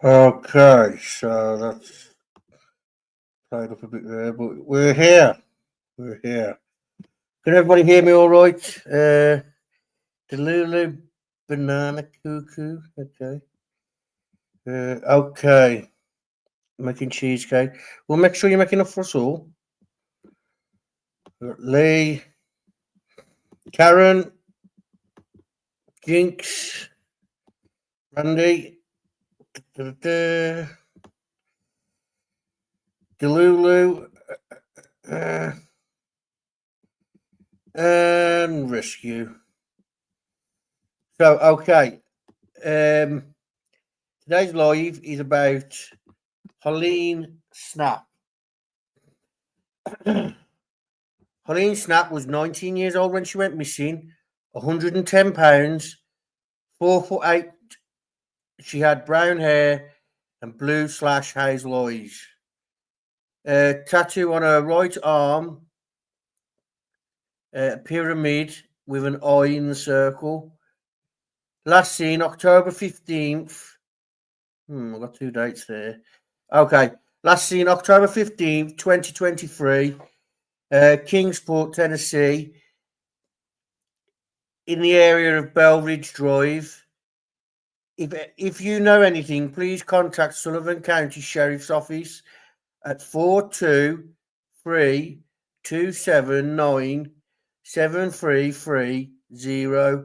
Okay, so that's played up a bit there, but we're here. We're here. Can everybody hear me all right? The Lulu Banana Cuckoo. Okay. Okay. Making cheesecake. We'll make sure you're making enough for us all. Lee, Karen, Jinx, Randy, Delulu, uh, and Rescue. So, okay. Today's live is about Hollynn Snapp. Hollynn Snapp was 19 years old when she went missing, 110 pounds, 4'8". She had brown hair and blue/hazel eyes. Tattoo on her right arm, a pyramid with an eye in the circle. Last seen October 15th. I've got two dates there. Okay. Last seen October 15th, 2023. Kingsport, Tennessee. In the area of Bell Ridge Drive. If you know anything, please contact Sullivan County Sheriff's Office at 423-279-7330.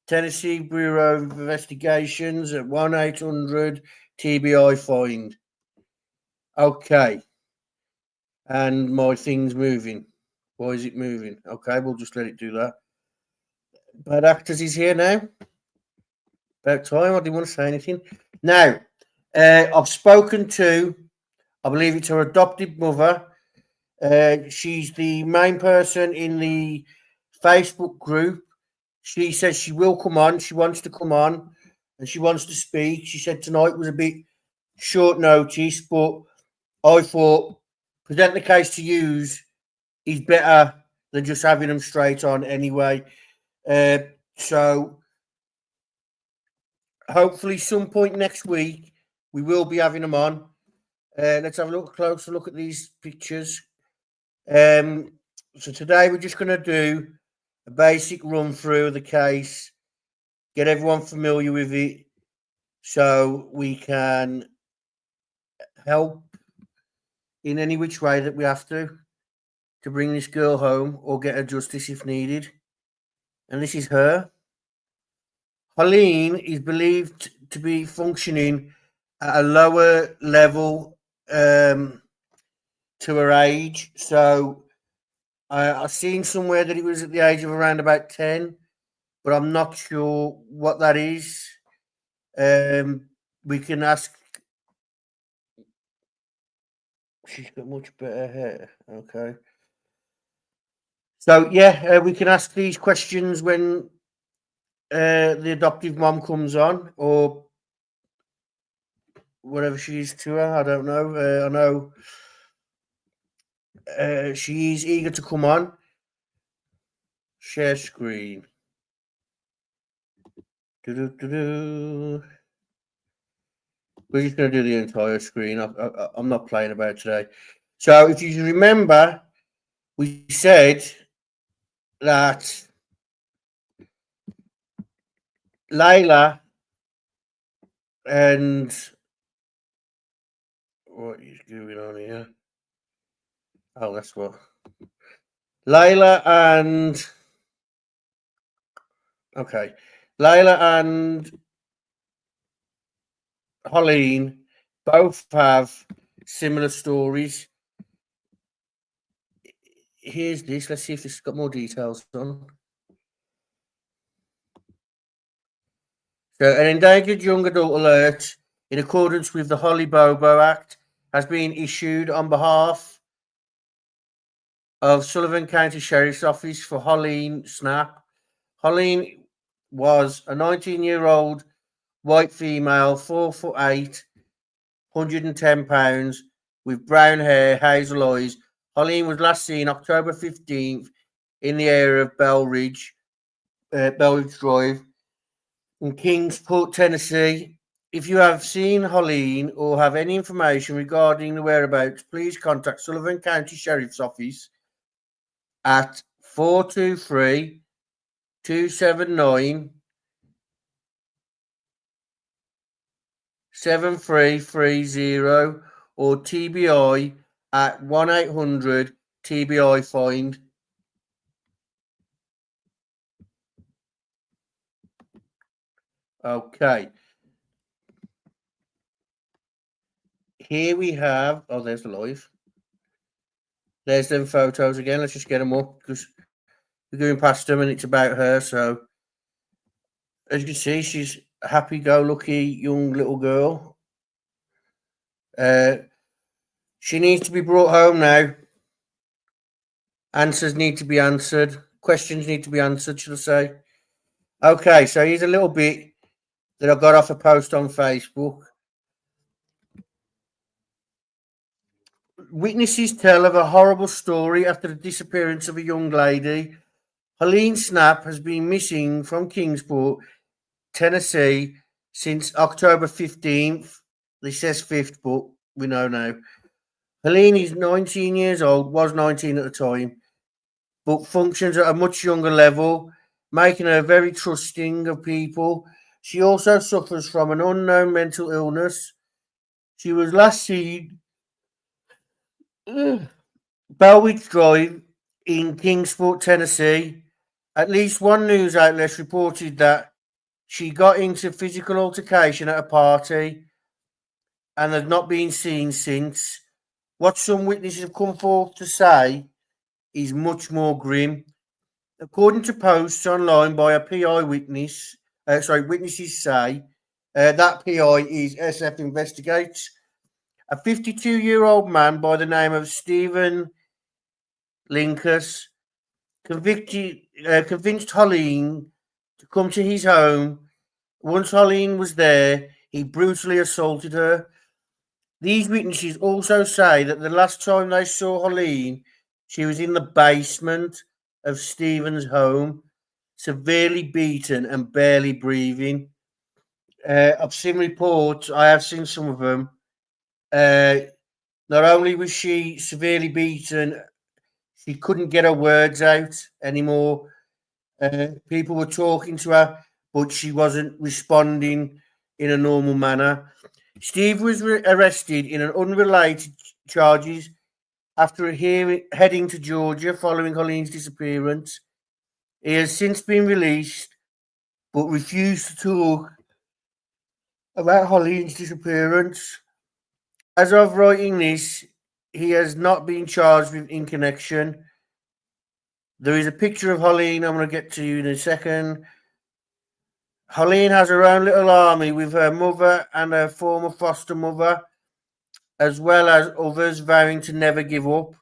Tennessee Bureau of Investigations at 1-800 TBI find. Okay. And my thing's moving. Why is it moving? Okay, we'll just let it do that. Bad Actors is here now. About time. I didn't want to say anything. Now, I've spoken to, I believe it's her adopted mother. She's the main person in the Facebook group. She says she will come on. She wants to come on and she wants to speak. She said tonight was a bit short notice, but I thought present the case to use is better than just having them straight on anyway. So hopefully some point next week we will be having them on. Let's have a closer look at these pictures. So today we're just going to do a basic run through of the case, get everyone familiar with it so we can help in any which way that we have to bring this girl home or get her justice if needed. And this is her. Hollynn is believed to be functioning at a lower level to her age. So I've seen somewhere that it was at the age of around about 10, but I'm not sure what that is. We can ask. She's got much better hair. Okay. So, yeah, we can ask these questions when the adoptive mom comes on or whatever she is to her. I don't know. I know she is eager to come on. Share screen. We're just going to do the entire screen. I'm not playing about today. So if you remember, we said that Layla and what is going on here? Oh, that's what. Layla and okay. Layla and Hollynn both have similar stories. Here's this. Let's see if it's got more details on. So, an endangered young adult alert in accordance with the Holly Bobo Act has been issued on behalf of Sullivan County Sheriff's Office for Hollynn Snapp. Hollynn was a 19-year-old white female, 4'8", 110 pounds, with brown hair, hazel eyes. Hollynn was last seen October 15th in the area of Bell Ridge Drive in Kingsport, Tennessee. If you have seen Hollynn or have any information regarding the whereabouts, please contact Sullivan County Sheriff's Office at 423 279 7330 or TBI at 1800 TBI find. Okay. Here we have, oh, there's the live. There's them photos again. Let's just get them up because we're going past them and it's about her. So, as you can see, she's a happy go lucky young little girl. She needs to be brought home now. Answers need to be answered. Questions need to be answered, should I say. Okay, so here's a little bit that I got off a post on Facebook. Witnesses tell of a horrible story after the disappearance of a young lady. Hollynn Snapp has been missing from Kingsport, Tennessee, since October 15th. This says 5th, but we know now. Hollynn is 19 years old, was 19 at the time, but functions at a much younger level, making her very trusting of people. She also suffers from an unknown mental illness. She was last seen Bellwitch Drive in Kingsport, Tennessee. At least one news outlet reported that she got into physical altercation at a party and has not been seen since. What some witnesses have come forth to say is much more grim. According to posts online by a PI witness, witnesses say that PI is SF Investigates. A 52-year-old man by the name of Stephen Linkus convinced Hollynn to come to his home. Once Hollynn was there, he brutally assaulted her. These witnesses also say that the last time they saw Hollynn, she was in the basement of Stephen's home, severely beaten and barely breathing. I've seen reports, I have seen some of them. Not only was she severely beaten, she couldn't get her words out anymore. People were talking to her, but she wasn't responding in a normal manner. Steve was arrested in an unrelated charges after heading to Georgia following Hollynn's disappearance. He has since been released, but refused to talk about Hollynn's disappearance. As of writing this, he has not been charged with in connection. There is a picture of Hollynn I'm going to get to you in a second. Hollynn has her own little army with her mother and her former foster mother, as well as others vowing to never give up.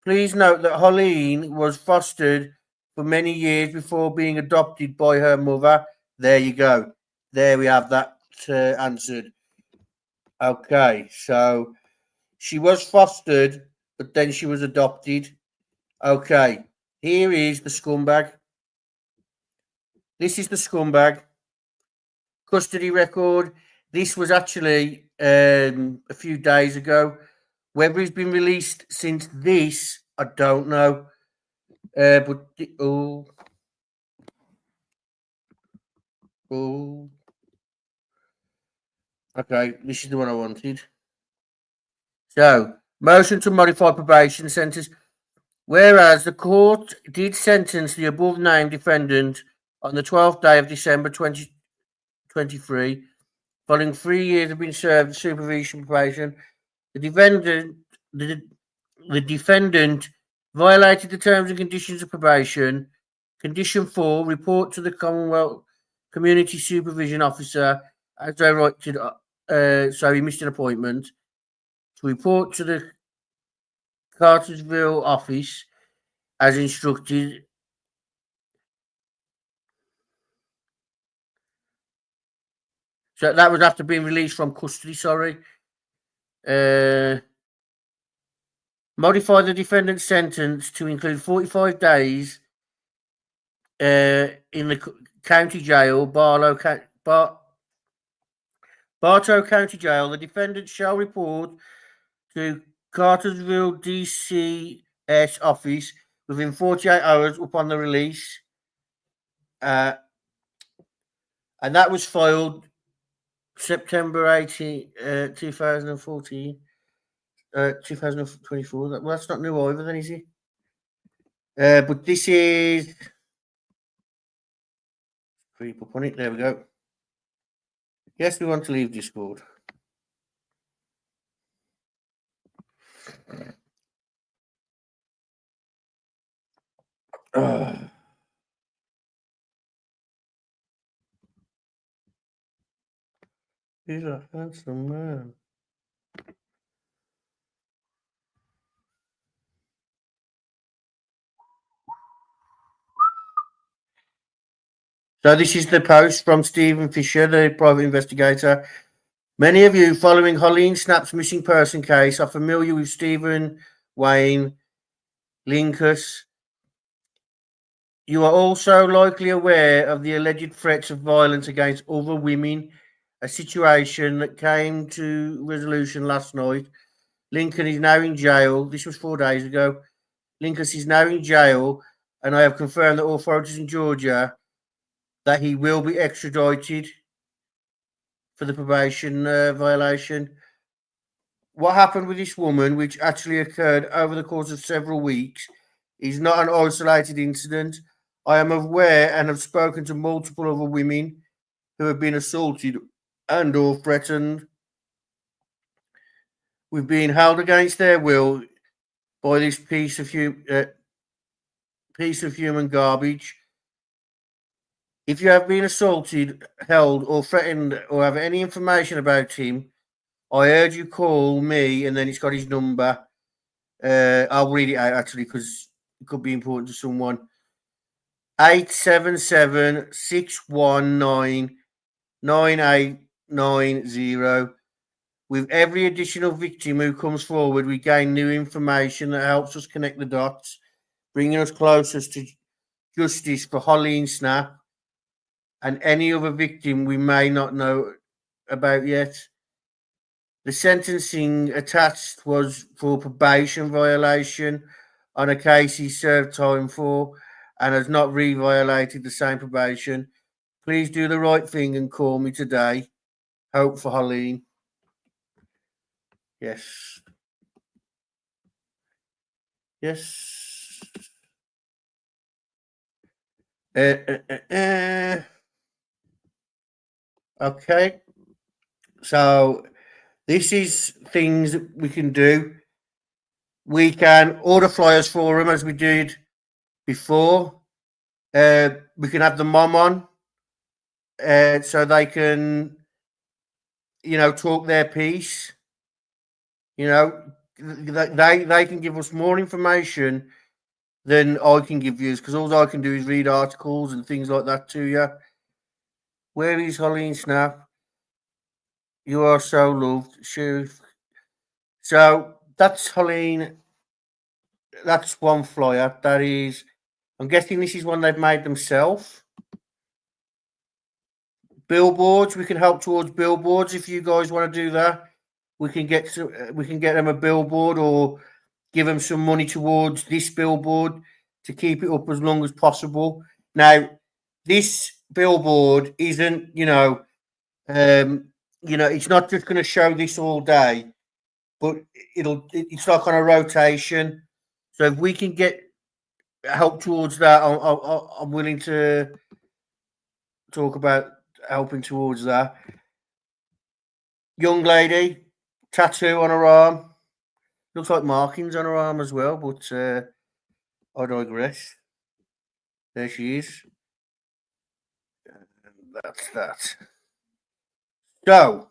Please note that Hollynn was fostered for many years before being adopted by her mother. There you go. There we have that answered. Okay, so she was fostered, but then she was adopted. Okay, here is the scumbag. This is the scumbag. Custody record. This was actually a few days ago. Whether he's been released since this, I don't know. But okay, this is the one I wanted. So, motion to modify probation sentence. Whereas the court did sentence the above named defendant on the 12th day of December 2023, following 3 years of being served supervision probation, the defendant violated the terms and conditions of probation. Condition 4, report to the Commonwealth Community Supervision Officer as directed, so he missed an appointment, to report to the Cartersville office as instructed. So that was after being released from custody, sorry. Modify the defendant's sentence to include 45 days in the county jail, Bartow County Jail. The defendant shall report to Cartersville DCS office within 48 hours upon the release. And that was filed September 18, 2014, 2024. Well, that's not new either, then, is it? But this is. Creep up on it. There we go. Yes, we want to leave Discord. He's a handsome man. So this is the post from Stephen Fisher, the private investigator. Many of you following Hollynn Snapp's missing person case are familiar with Stephen Wayne Linkus. You are also likely aware of the alleged threats of violence against other women, a situation that came to resolution last night. Lincoln is now in jail. This was 4 days ago. Lincoln is now in jail, and I have confirmed that authorities in Georgia that he will be extradited for the probation violation. What happened with this woman, which actually occurred over the course of several weeks, is not an isolated incident. I am aware and have spoken to multiple other women who have been assaulted and or threatened with being held against their will by this piece of human garbage. If you have been assaulted, held, or threatened, or have any information about him, I urge you call me, and then it's got his number. I'll read it out actually because it could be important to someone. 877-619-9890. With every additional victim who comes forward, we gain new information that helps us connect the dots, bringing us closer to justice for Hollynn Snapp and any other victim we may not know about yet. The sentencing attached was for probation violation on a case he served time for and has not re-violated the same probation. Please do the right thing and call me today. Hope for Hollynn. Yes. Yes. Okay. So this is things that we can do. We can order flyers for them as we did before. We can have the mom on so they can, talk their piece. They can give us more information than I can give you because all I can do is read articles and things like that to you. Where is Hollynn Snapp? You are so loved, Sheriff. So that's Hollynn. That's one flyer. That is, I'm guessing this is one they've made themselves. Billboards. We can help towards billboards if you guys want to do that. We can get them a billboard or give them some money towards this billboard to keep it up as long as possible. Now, this billboard isn't, it's not just going to show this all day, but it's like on a rotation. So if we can get help towards that, I'm willing to talk about helping towards that. Young lady, tattoo on her arm. Looks like markings on her arm as well, but I digress. There she is. And that's that. So,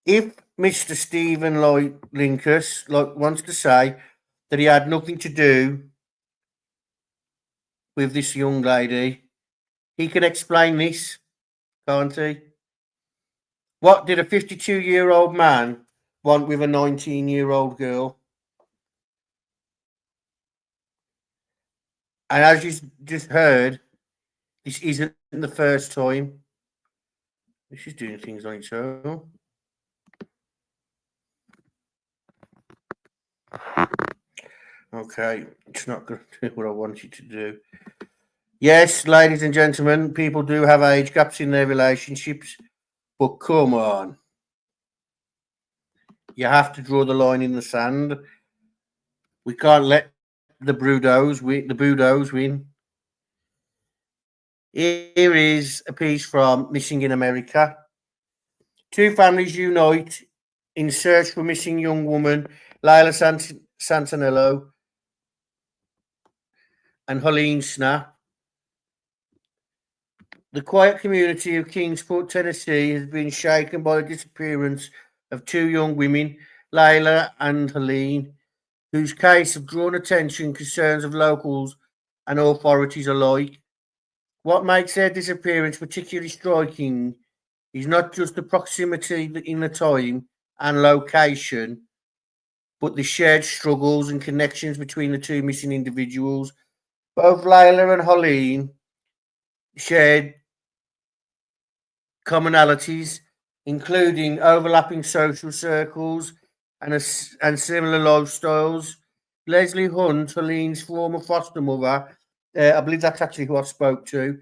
if Mr. Stephen Lloyd Linkus wants to say that he had nothing to do with this young lady, he can explain this, can't he? What did a 52-year-old man want with a 19-year-old girl? And as you just heard, this isn't the first time. This is doing things on its own. Okay, it's not going to do what I want it to do. Yes, ladies and gentlemen, people do have age gaps in their relationships, but come on. You have to draw the line in the sand. We can't let the Budos win. Here is a piece from Missing in America. Two families unite in search for missing young woman Lila Santanello and Hollynn Snapp. The quiet community of Kingsport, Tennessee, has been shaken by the disappearance of two young women, Layla and Hollynn, whose case have drawn attention and concerns of locals and authorities alike. What makes their disappearance particularly striking is not just the proximity in the time and location, but the shared struggles and connections between the two missing individuals. Both Layla and Hollynn shared commonalities, including overlapping social circles and similar lifestyles. Leslie Hunt, Hollynn's former foster mother, I believe that's actually who I spoke to,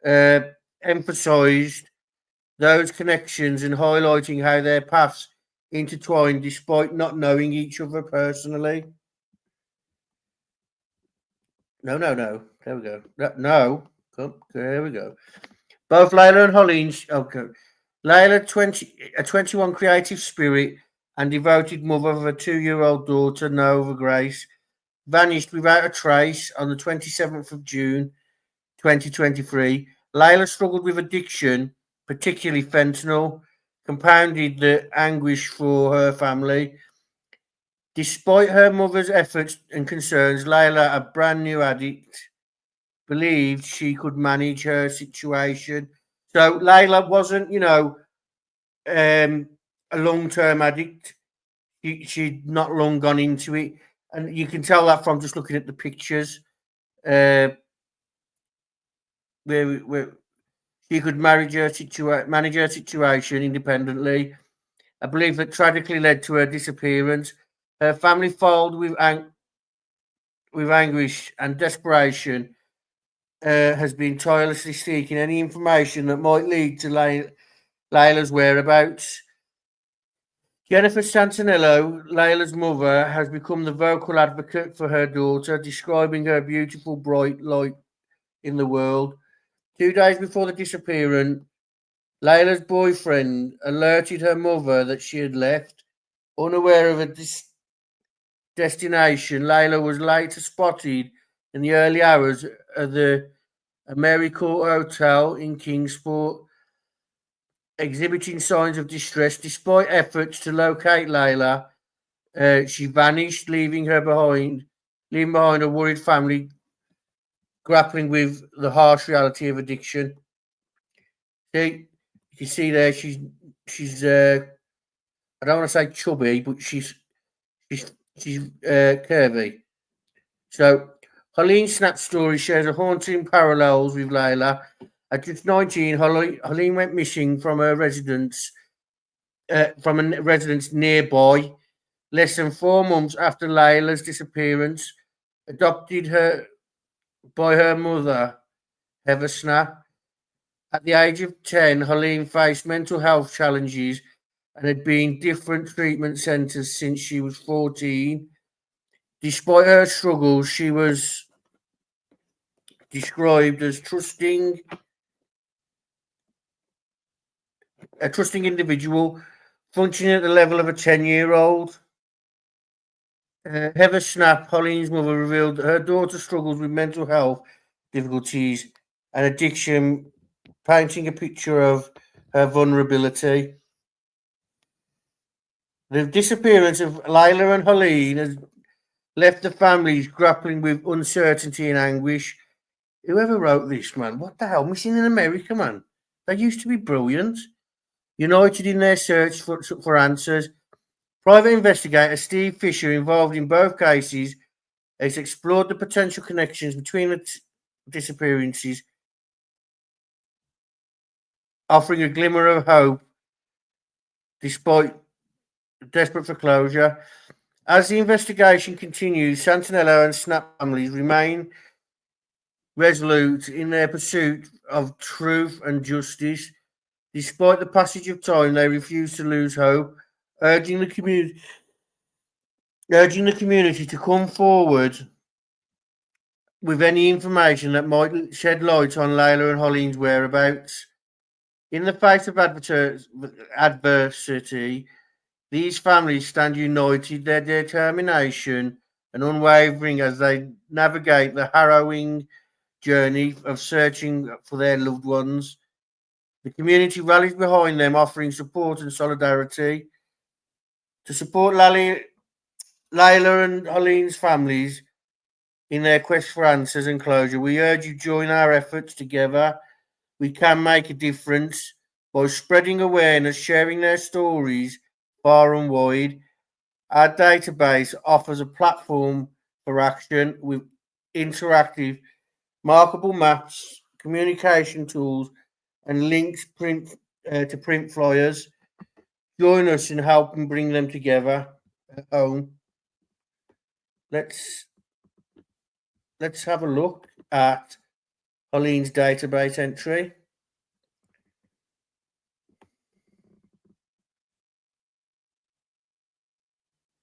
uh, emphasised those connections and highlighting how their paths intertwined despite not knowing each other personally. No. There we go. No. Come, there we go. Both Layla and Hollynn. Okay. Layla, 21 creative spirit and devoted mother of a 2-year-old daughter, Nova Grace, vanished without a trace on the 27th of June, 2023. Layla struggled with addiction, particularly fentanyl, compounded the anguish for her family. Despite her mother's efforts and concerns, Layla, a brand new addict, believed she could manage her situation. So Layla wasn't, a long-term addict. She'd not long gone into it, and you can tell that from just looking at the pictures. Uh, where she could manage her situation independently. I believe that tragically led to her disappearance. Her family filed with anguish and desperation. Has been tirelessly seeking any information that might lead to Layla's whereabouts. Jennifer Santanello, Layla's mother, has become the vocal advocate for her daughter, describing her beautiful, bright light in the world. 2 days before the disappearance, Layla's boyfriend alerted her mother that she had left. Unaware of a destination, Layla was later spotted in the early hours of the AmeriCorps Hotel in Kingsport, exhibiting signs of distress. Despite efforts to locate Layla, she vanished, leaving behind a worried family grappling with the harsh reality of addiction. See, you can see there she's I don't want to say chubby, but she's curvy. So Hollynn Snapp's story shares a haunting parallels with Layla. At just 19, Hollynn went missing from her residence, from a residence nearby. Less than 4 months after Layla's disappearance, adopted her by her mother, Heather Snapp. At the age of 10, Hollynn faced mental health challenges and had been in different treatment centres since she was 14. Despite her struggles, she was described as a trusting individual, functioning at the level of a 10-year-old. Heather Snapp, Hollynn's mother, revealed that her daughter struggles with mental health difficulties and addiction, painting a picture of her vulnerability. The disappearance of Layla and Hollynn has left the families grappling with uncertainty and anguish. Whoever wrote this, man, what the hell? Missing in America, man. They used to be brilliant. United in their search for answers. Private investigator Steve Fisher, involved in both cases, has explored the potential connections between the disappearances offering a glimmer of hope despite desperate for closure. As the investigation continues, Santinello and Snapp families remain resolute in their pursuit of truth and justice. Despite the passage of time, they refuse to lose hope, urging the community to come forward with any information that might shed light on Layla and Hollynn's whereabouts. In the face of adversity, these families stand united, their determination and unwavering as they navigate the harrowing journey of searching for their loved ones. The community rallies behind them, offering support and solidarity. To support Layla and Hollyn's families in their quest for answers and closure, we urge you to join our efforts together. We can make a difference by spreading awareness, sharing their stories far and wide. Our database offers a platform for action with interactive, markable maps, communication tools, and links to print flyers. Join us in helping bring them together at home. Let's have a look at Hollynn's database entry.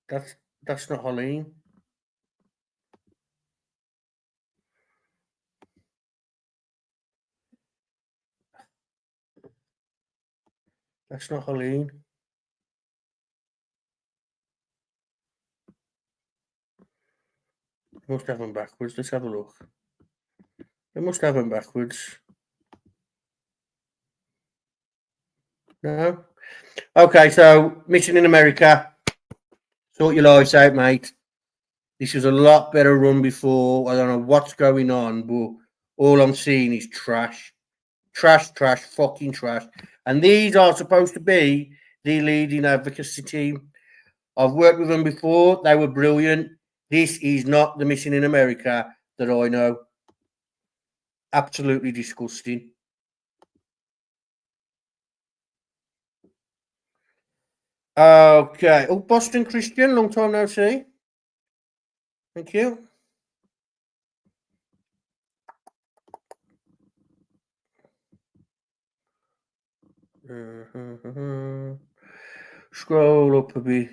That's not Hollynn. That's not Hollynn. Must have them backwards. Let's have a look. They must have them backwards. No? Okay, so Mission in America. Sort your lives out, mate. This was a lot better run before. I don't know what's going on, but all I'm seeing is trash. Trash, fucking trash. And these are supposed to be the leading advocacy team. I've worked with them before. They were brilliant. This is not the Mission in America that I know. Absolutely disgusting. Okay. Oh, Boston Christian, long time no see. Thank you. Scroll up a bit.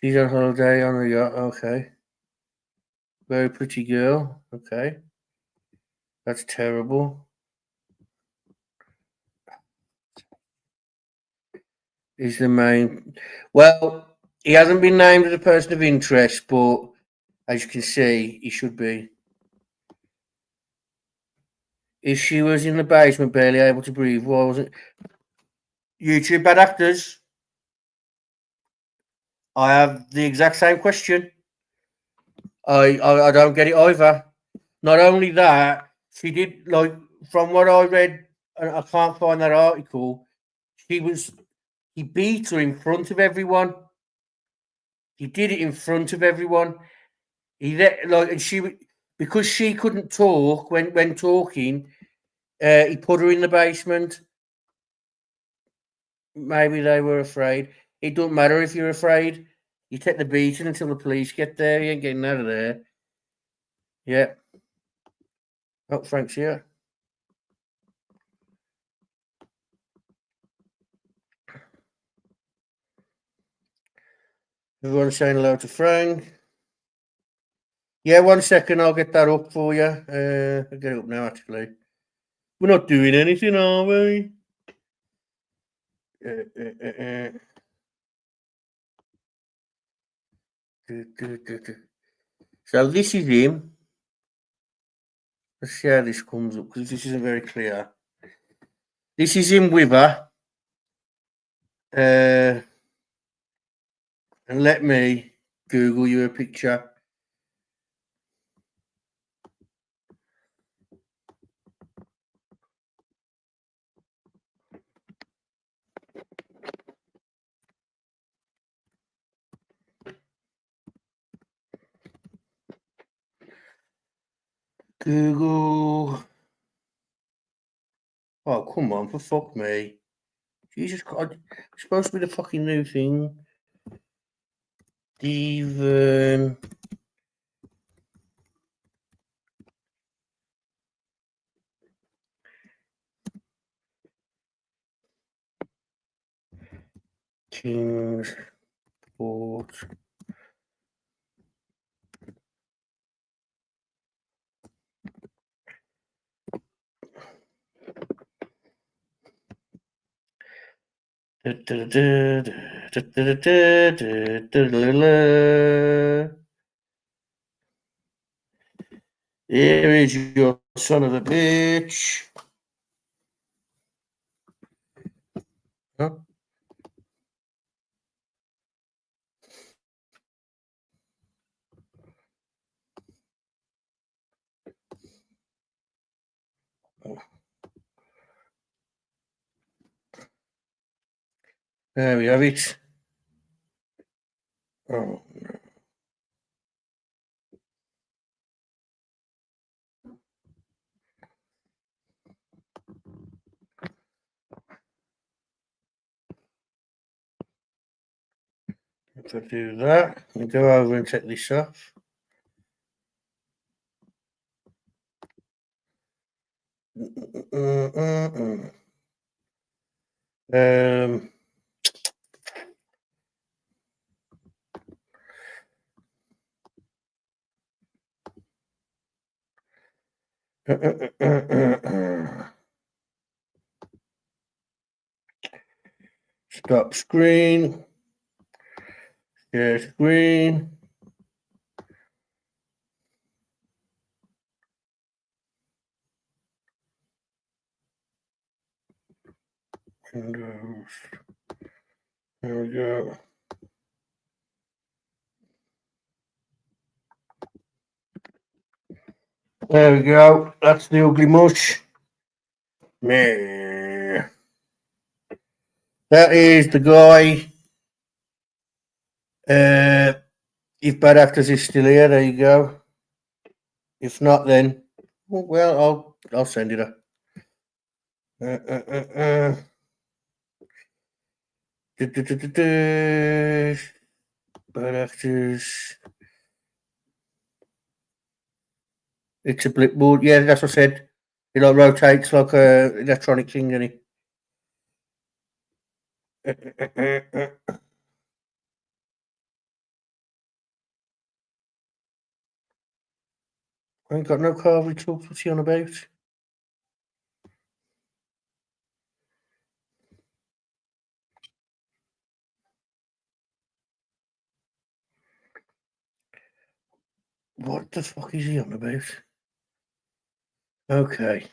She's on holiday on a yacht. Okay. Very pretty girl. Okay. That's terrible. Is the main. Well, he hasn't been named as a person of interest, but as you can see, he should be. If she was in the basement, barely able to breathe, why wasn't YouTube bad actors? I have the exact same question. I don't get it either. Not only that, she did from what I read, and I can't find that article. He beat her in front of everyone. He did it in front of everyone. And because she couldn't talk when talking, he put her in the basement. Maybe they were afraid. It don't matter if you're afraid. You take the beating until the police get there. You ain't getting out of there. Yeah. Oh, Frank's here. Everyone's saying hello to Frank. Yeah, 1 second. I'll get that up for you. I'll get it up now, actually. We're not doing anything, are we? So this is him. Let's see how this comes up because this isn't very clear. This is him with her. And let me Google you a picture. Google come on, for fuck me. Jesus God. It's supposed to be the fucking new thing. Steven. Kingsport. Here is your son of a bitch. Huh? There we have it. Oh. If I do that, I go over and take this off. Um, stop screen. Share screen. Windows. There we go. There we go. That's the ugly mush. Meh. That is the guy. If Bad Actors is still here, there you go. If not, then well, I'll send it up. Bad Actors. It's a blipboard. Yeah, that's what I said. It like rotates like a electronic thing, doesn't it? I ain't got no carvery tools. What's he on about? What the fuck is he on about? Okay.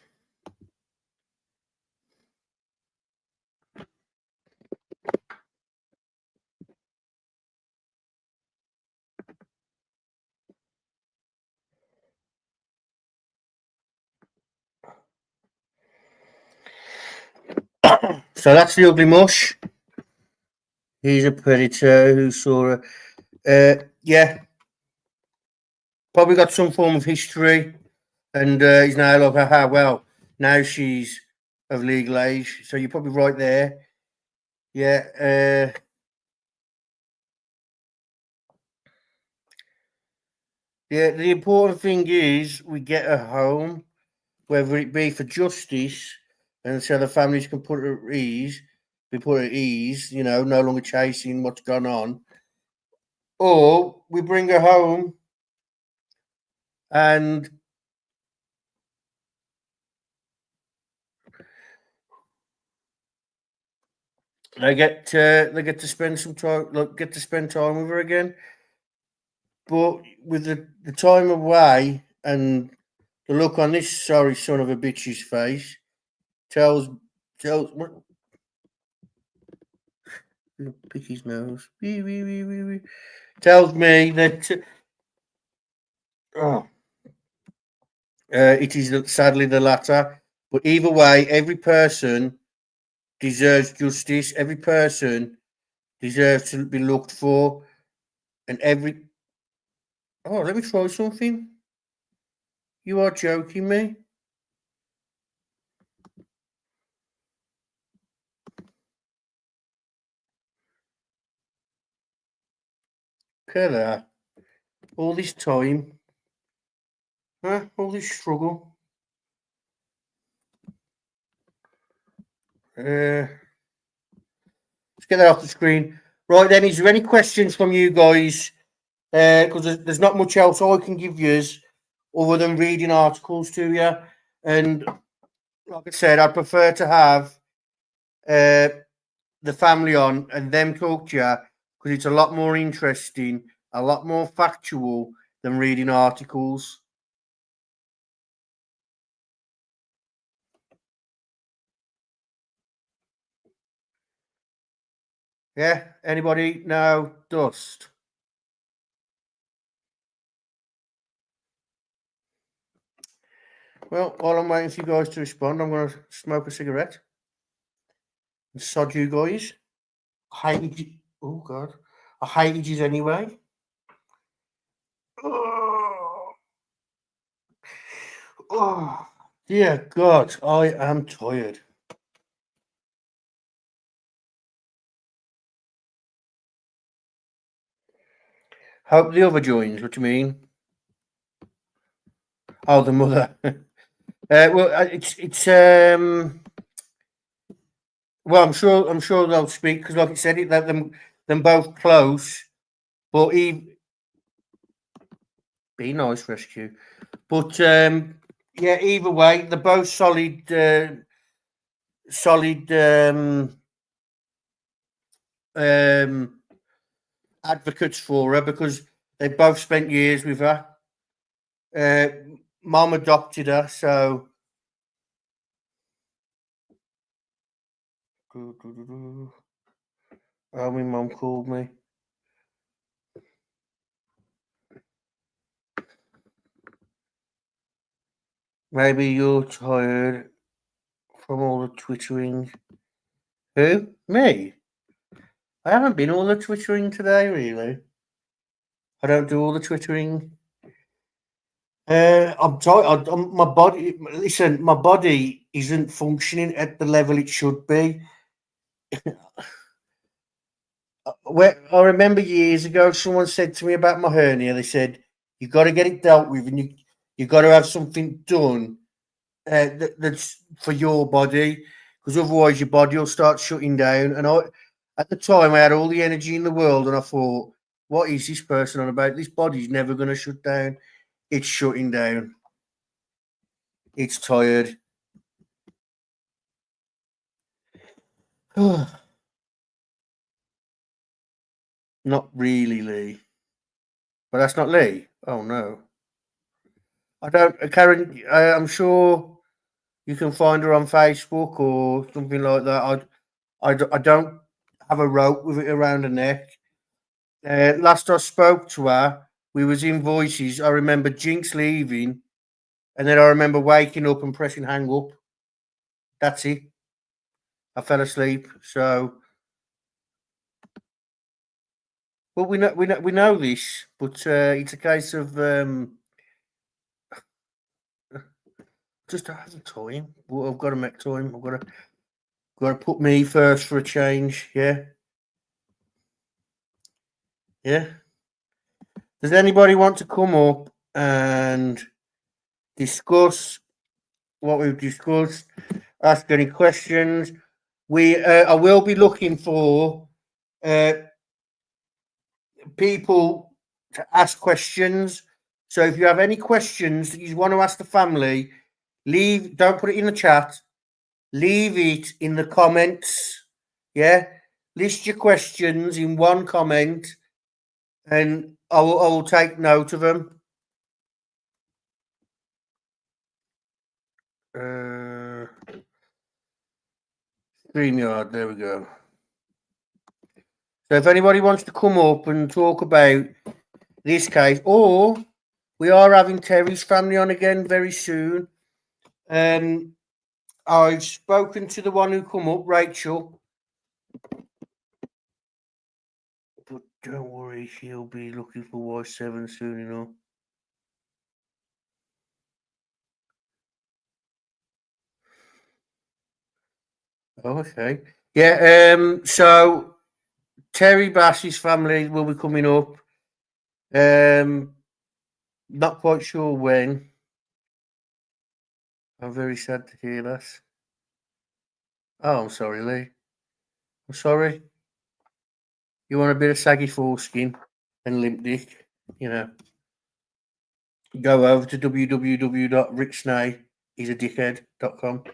So that's the ugly mush. He's a predator who saw her. Yeah, probably got some form of history, and he's now like, aha, well, now she's of legal age. So you're probably right there. Yeah. Yeah, the important thing is we get her home, whether it be for justice and so the families can put her at ease, be put at ease, no longer chasing what's gone on, or we bring her home and they get to spend some time, get to spend time with her again. But with the time away and the look on this sorry son of a bitch's face tells pick his nose. Wee, wee, wee, wee, wee. Tells me that oh, it is sadly the latter. But either way, every person deserves justice. Every person deserves to be looked for, and every. Oh, let me try something. You are joking me. Look at that. All this time. Huh? All this struggle. Let's get that off the screen. Right then, is there any questions from you guys? Because there's not much else I can give you other than reading articles to you. And like I said, I prefer to have the family on and them talk to you because it's a lot more interesting, a lot more factual than reading articles. Yeah? Anybody? No? Dust? Well, while I'm waiting for you guys to respond, I'm going to smoke a cigarette and sod you guys. I hated you. Oh, God. I hated you anyway. Oh, oh, dear God, I am tired. Hope the other joins. What do you mean? Oh, the mother. Well, well, I'm sure they'll speak because, like I said, it let them both close. But he be nice, rescue. But yeah, either way, they're both solid advocates for her because they both spent years with her. Mom adopted her, so. Oh, my mum called me. Maybe you're tired from all the twittering. Who? Me? I haven't been all the twittering today, really. I don't do all the twittering. I'm tired. My body. Listen, my body isn't functioning at the level it should be. Where I remember years ago, someone said to me about my hernia. They said you got to get it dealt with, and you got to have something done that's for your body, because otherwise your body will start shutting down. And at the time, I had all the energy in the world, and I thought, what is this person on about? This body's never going to shut down. It's shutting down. It's tired. Not really, Lee. But that's not Lee. Oh no, I don't. Karen, I'm sure you can find her on Facebook or something like that. I don't have a rope with it around her neck. Last I spoke to her, we was in voices. I remember Jinx leaving, and then I remember waking up and pressing hang up. That's it. I fell asleep. So, well, we know this, but it's a case of just have a time. Well, I've got to make time. I've got to put me first for a change. Yeah, yeah. Does anybody want to come up and discuss what we've discussed? Ask any questions. I will be looking for uh, people to ask questions. So if you have any questions that you want to ask the family, don't put it in the chat. Leave it in the comments. Yeah, list your questions in one comment, and I will take note of them. StreamYard, there we go. So if anybody wants to come up and talk about this case, or we are having Terry's family on again very soon. I've spoken to the one who come up, Rachel. But don't worry, she'll be looking for Y7 soon enough. Oh, okay. Yeah, so Terry Bass's family will be coming up. Not quite sure when. I'm very sad to hear that. Oh, I'm sorry, Lee. I'm sorry. You want a bit of saggy foreskin and limp dick, you know. Go over to www.ricksnayisadickhead.com.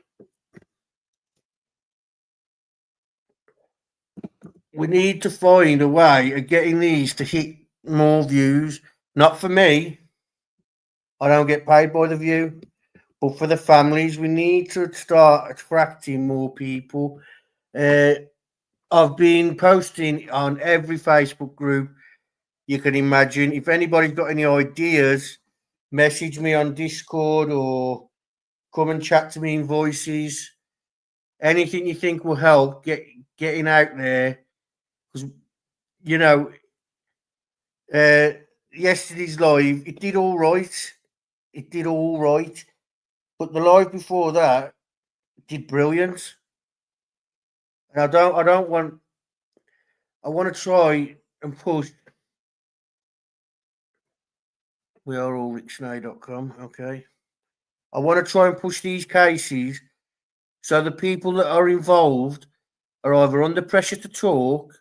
We need to find a way of getting these to hit more views. Not for me. I don't get paid by the view. But for the families, we need to start attracting more people. I've been posting on every Facebook group you can imagine. If anybody's got any ideas, message me on Discord or come and chat to me in voices. Anything you think will help getting out there. Because, you know, uh, yesterday's live, it did all right. It did all right. But the live before that did brilliant. And I want to try and push. We are all ricksnay.com, okay. I want to try and push these cases so the people that are involved are either under pressure to talk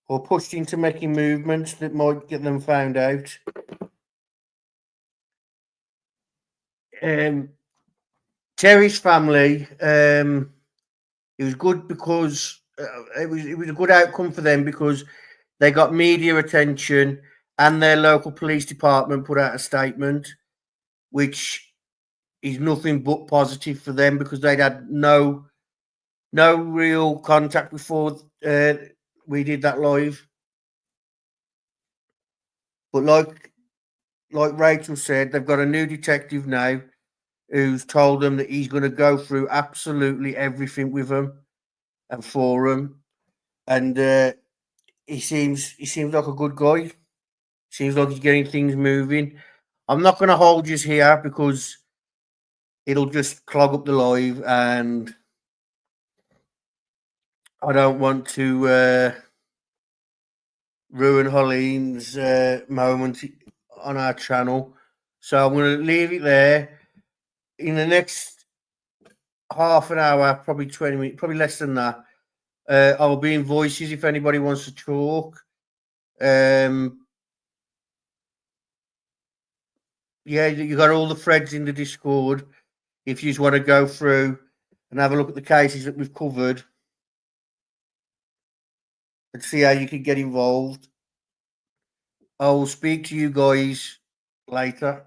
or pushed into making movements that might get them found out. Terry's family, it was good because it was a good outcome for them because they got media attention and their local police department put out a statement, which is nothing but positive for them because they'd had no real contact before we did that live. But like Rachel said, they've got a new detective now who's told them that he's going to go through absolutely everything with them and for them, and he seems like a good guy. Seems like he's getting things moving. I'm not going to hold you here because it'll just clog up the live, and I don't want to ruin Hollynn's moment on our channel. So I'm going to leave it there. In the next half an hour, probably 20 minutes, probably less than that, I'll be in voices if anybody wants to talk. Yeah, you got all the threads in the Discord. If you just want to go through and have a look at the cases that we've covered and see how you can get involved. I will speak to you guys later.